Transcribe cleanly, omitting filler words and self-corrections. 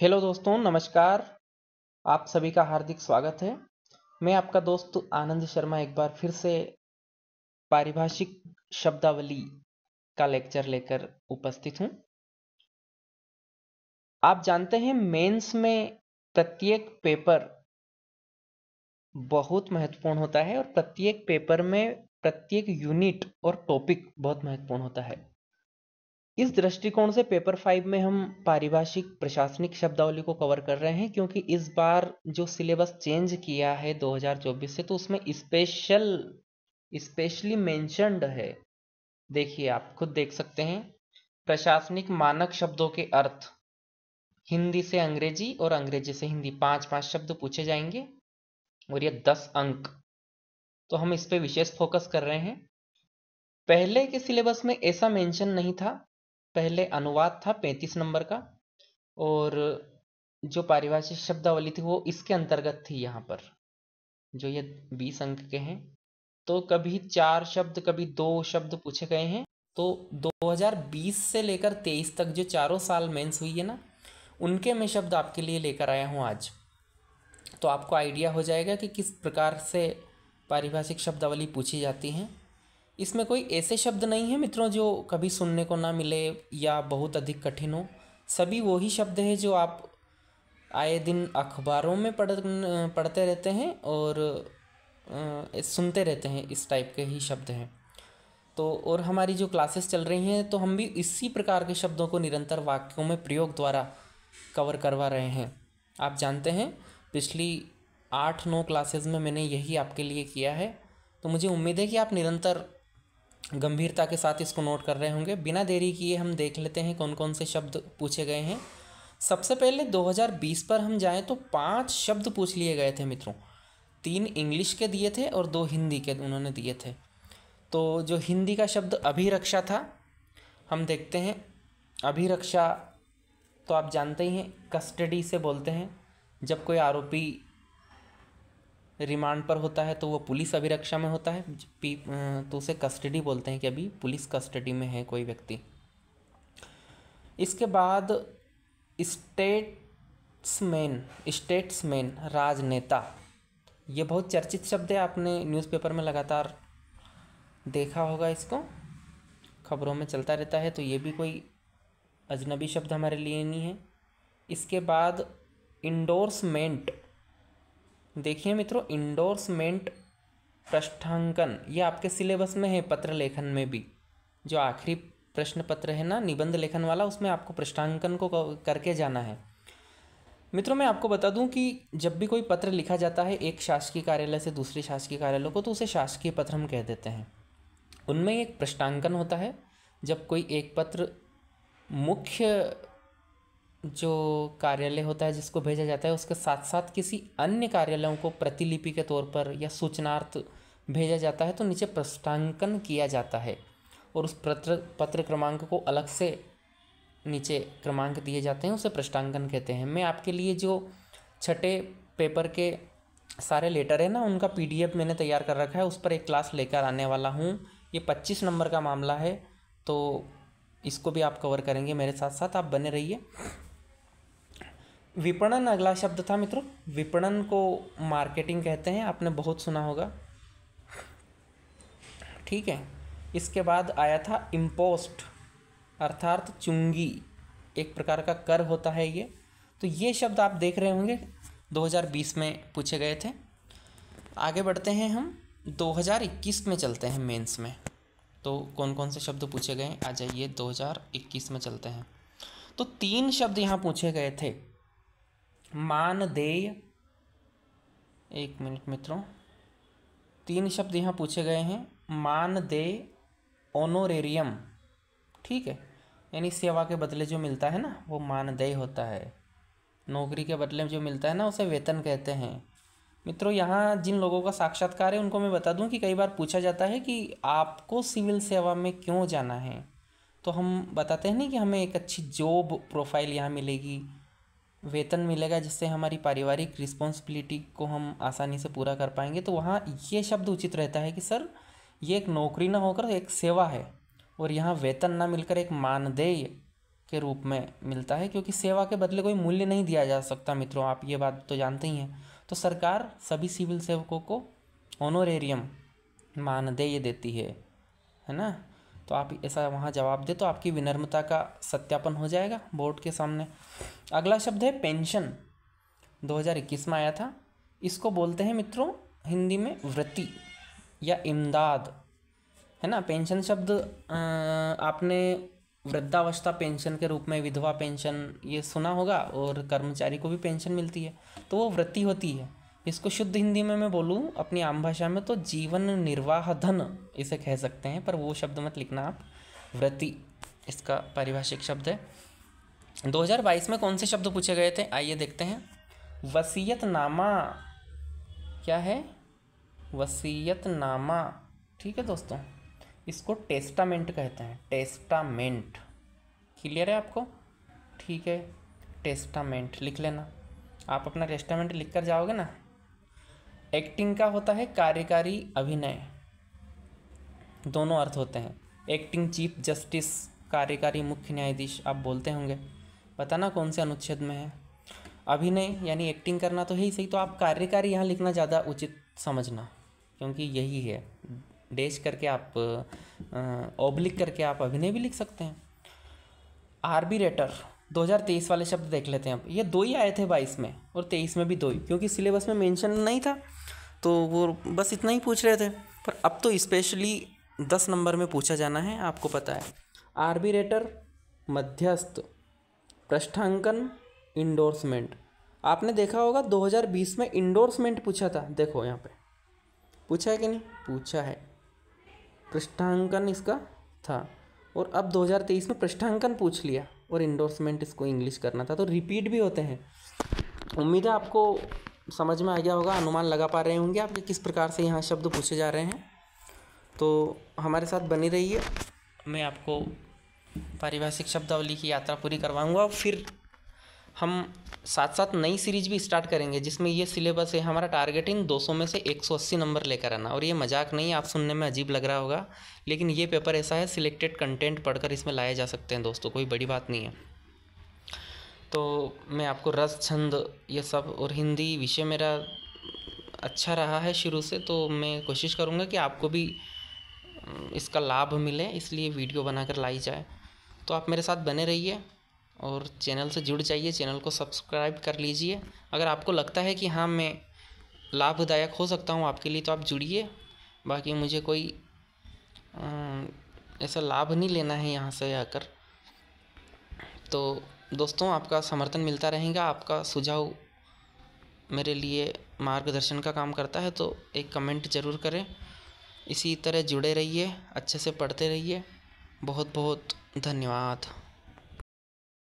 Hello दोस्तों, नमस्कार। आप सभी का हार्दिक स्वागत है। मैं आपका दोस्त आनंद शर्मा एक बार फिर से पारिभाषिक शब्दावली का लेक्चर लेकर उपस्थित हूँ। आप जानते हैं मेंस में प्रत्येक पेपर बहुत महत्वपूर्ण होता है और प्रत्येक पेपर में प्रत्येक यूनिट और टॉपिक बहुत महत्वपूर्ण होता है। इस दृष्टिकोण से पेपर 5 में हम पारिभाषिक प्रशासनिक शब्दावली को कवर कर रहे हैं, क्योंकि इस बार जो सिलेबस चेंज किया है 2024 से, तो उसमें स्पेशली मेंशन्ड है। देखिए, आप खुद देख सकते हैं। प्रशासनिक मानक शब्दों के अर्थ, हिंदी से अंग्रेजी और अंग्रेजी से हिंदी, 5-5 शब्द पूछे जाएंगे और ये 10 अंक। तो हम इस पे विशेष फोकस कर रहे हैं। पहले के सिलेबस में ऐसा मेंशन नहीं था। पहले अनुवाद था 35 नंबर का, और जो पारिभाषिक शब्दावली थी वो इसके अंतर्गत थी। यहाँ पर जो ये 20 अंक के हैं, तो कभी 4 शब्द कभी 2 शब्द पूछे गए हैं। तो 2020 से लेकर 23 तक जो चारों साल मेंस हुई है ना, उनके मैं शब्द आपके लिए लेकर आया हूँ आज। तो आपको आइडिया हो जाएगा कि किस प्रकार से पारिभाषिक शब्दावली पूछी जाती हैं। इसमें कोई ऐसे शब्द नहीं है मित्रों जो कभी सुनने को ना मिले या बहुत अधिक कठिन हो। सभी वही शब्द हैं जो आप आए दिन अखबारों में पढ़ते रहते हैं और सुनते रहते हैं। इस टाइप के ही शब्द हैं। तो और हमारी जो क्लासेस चल रही हैं, तो हम भी इसी प्रकार के शब्दों को निरंतर वाक्यों में प्रयोग द्वारा कवर करवा रहे हैं। आप जानते हैं, पिछली 8-9 क्लासेस में मैंने यही आपके लिए किया है। तो मुझे उम्मीद है कि आप निरंतर गंभीरता के साथ इसको नोट कर रहे होंगे। बिना देरी किए हम देख लेते हैं कौन कौन से शब्द पूछे गए हैं। सबसे पहले 2020 पर हम जाएं तो 5 शब्द पूछ लिए गए थे मित्रों। 3 इंग्लिश के दिए थे और 2 हिंदी के उन्होंने दिए थे। तो जो हिंदी का शब्द अभिरक्षा था, हम देखते हैं। अभिरक्षा तो आप जानते ही हैं, कस्टडी से बोलते हैं। जब कोई आरोपी रिमांड पर होता है तो वो पुलिस अभिरक्षा में होता है, तो उसे कस्टडी बोलते हैं कि अभी पुलिस कस्टडी में है कोई व्यक्ति। इसके बाद स्टेट्समैन राजनेता, ये बहुत चर्चित शब्द है। आपने न्यूज़पेपर में लगातार देखा होगा, इसको खबरों में चलता रहता है। तो ये भी कोई अजनबी शब्द हमारे लिए नहीं है। इसके बाद इंडोर्समेंट, देखिए मित्रों, इंडोर्समेंट पृष्ठांकन, ये आपके सिलेबस में है। पत्र लेखन में भी जो आखिरी प्रश्न पत्र है ना, निबंध लेखन वाला, उसमें आपको पृष्ठांकन को करके जाना है। मित्रों, मैं आपको बता दूं कि जब भी कोई पत्र लिखा जाता है एक शासकीय कार्यालय से दूसरे शासकीय कार्यालय को, तो उसे शासकीय पत्र हम कह देते हैं। उनमें एक पृष्ठांकन होता है। जब कोई एक पत्र मुख्य जो कार्यालय होता है जिसको भेजा जाता है, उसके साथ साथ किसी अन्य कार्यालयों को प्रतिलिपि के तौर पर या सूचनार्थ भेजा जाता है, तो नीचे पृष्ठांकन किया जाता है और उस पत्र क्रमांक को अलग से नीचे क्रमांक दिए जाते हैं, उसे पृष्ठांकन कहते हैं। मैं आपके लिए जो छठे पेपर के सारे लेटर है ना, उनका PDF मैंने तैयार कर रखा है, उस पर एक क्लास लेकर आने वाला हूँ। ये 25 नंबर का मामला है, तो इसको भी आप कवर करेंगे मेरे साथ साथ, आप बने रहिए। विपणन अगला शब्द था मित्रों। विपणन को मार्केटिंग कहते हैं, आपने बहुत सुना होगा, ठीक है। इसके बाद आया था इम्पोस्ट, अर्थात चुंगी, एक प्रकार का कर होता है ये। तो ये शब्द आप देख रहे होंगे 2020 में पूछे गए थे। आगे बढ़ते हैं, हम 2021 में चलते हैं मेंस में। तो कौन कौन से शब्द पूछे गए, आ जाइए 2021 में चलते हैं। तो 3 शब्द यहाँ पूछे गए थे। मानदेय, एक मिनट मित्रों, 3 शब्द यहाँ पूछे गए हैं। मानदेय, ऑनोरेरियम, ठीक है, यानी सेवा के बदले जो मिलता है ना, वो मानदेय होता है। नौकरी के बदले में जो मिलता है ना, उसे वेतन कहते हैं। मित्रों, यहाँ जिन लोगों का साक्षात्कार है उनको मैं बता दूं कि कई बार पूछा जाता है कि आपको सिविल सेवा में क्यों जाना है। तो हम बताते हैं नहीं कि हमें एक अच्छी जॉब प्रोफाइल यहाँ मिलेगी, वेतन मिलेगा, जिससे हमारी पारिवारिक रिस्पॉन्सिबिलिटी को हम आसानी से पूरा कर पाएंगे। तो वहाँ ये शब्द उचित रहता है कि सर, ये एक नौकरी ना होकर एक सेवा है, और यहाँ वेतन ना मिलकर एक मानदेय के रूप में मिलता है, क्योंकि सेवा के बदले कोई मूल्य नहीं दिया जा सकता मित्रों, आप ये बात तो जानते ही हैं। तो सरकार सभी सिविल सेवकों को ऑनोरेरियम मानदेय देती है ना। तो आप ऐसा वहाँ जवाब दे तो आपकी विनम्रता का सत्यापन हो जाएगा बोर्ड के सामने। अगला शब्द है पेंशन, 2021 में आया था। इसको बोलते हैं मित्रों हिंदी में वृत्ति या इमदाद, है ना। पेंशन शब्द आपने वृद्धावस्था पेंशन के रूप में विधवा पेंशन ये सुना होगा, और कर्मचारी को भी पेंशन मिलती है, तो वो वृत्ति होती है। इसको शुद्ध हिंदी में मैं बोलूँ अपनी आम भाषा में तो जीवन निर्वाह धन इसे कह सकते हैं, पर वो शब्द मत लिखना आप, वृत्ति इसका पारिभाषिक शब्द है। 2022 में कौन से शब्द पूछे गए थे, आइए देखते हैं। वसीयतनामा, क्या है वसीयतनामा, ठीक है दोस्तों। इसको टेस्टामेंट कहते हैं, टेस्टामेंट, क्लियर है आपको, ठीक है। टेस्टामेंट लिख लेना, आप अपना टेस्टामेंट लिख कर जाओगे ना। एक्टिंग का होता है कार्यकारी अभिनय, दोनों अर्थ होते हैं। एक्टिंग चीफ जस्टिस, कार्यकारी मुख्य न्यायाधीश आप बोलते होंगे, पता ना कौन से अनुच्छेद में है। अभिनय यानी एक्टिंग करना तो है ही सही, तो आप कार्यकारी यहाँ लिखना ज़्यादा उचित समझना, क्योंकि यही है। डैश करके आप ऑब्लिक करके आप अभिनय भी लिख सकते हैं। आर्बिट्रेटर 2023 वाले शब्द देख लेते हैं अब। ये 2 ही आए थे 22 में, और 23 में भी 2 ही, क्योंकि सिलेबस में मेंशन नहीं था तो वो बस इतना ही पूछ रहे थे। पर अब तो स्पेशली 10 नंबर में पूछा जाना है, आपको पता है। आर्बिट्रेटर मध्यस्थ, पृष्ठांकन, इंडोर्समेंट। आपने देखा होगा 2020 में इंडोर्समेंट पूछा था, देखो यहाँ पे पूछा है कि नहीं, पूछा है। पृष्ठांकन इसका था, और अब 2023 में पृष्ठांकन पूछ लिया और इंडोर्समेंट इसको इंग्लिश करना था, तो रिपीट भी होते हैं। उम्मीद है आपको समझ में आ गया होगा, अनुमान लगा पा रहे होंगे आप कि किस प्रकार से यहाँ शब्द पूछे जा रहे हैं। तो हमारे साथ बनी रहिए, मैं आपको पारिभाषिक शब्दावली की यात्रा पूरी करवाऊँगा। फिर हम साथ साथ नई सीरीज भी स्टार्ट करेंगे, जिसमें ये सिलेबस है। हमारा टारगेट इन 200 में से 180 नंबर लेकर आना, और ये मजाक नहीं, आप सुनने में अजीब लग रहा होगा, लेकिन ये पेपर ऐसा है, सिलेक्टेड कंटेंट पढ़कर इसमें लाए जा सकते हैं दोस्तों, कोई बड़ी बात नहीं है। तो मैं आपको रस, छंद, ये सब, और हिंदी विषय मेरा अच्छा रहा है शुरू से, तो मैं कोशिश करूँगा कि आपको भी इसका लाभ मिले, इसलिए वीडियो बनाकर लाई जाए। तो आप मेरे साथ बने रहिए और चैनल से जुड़ जाइए, चैनल को सब्सक्राइब कर लीजिए। अगर आपको लगता है कि हाँ मैं लाभदायक हो सकता हूँ आपके लिए, तो आप जुड़िए। बाकी मुझे कोई ऐसा लाभ नहीं लेना है यहाँ से आकर। तो दोस्तों आपका समर्थन मिलता रहेगा, आपका सुझाव मेरे लिए मार्गदर्शन का काम करता है, तो एक कमेंट ज़रूर करें। इसी तरह जुड़े रहिए, अच्छे से पढ़ते रहिए। बहुत बहुत धन्यवाद।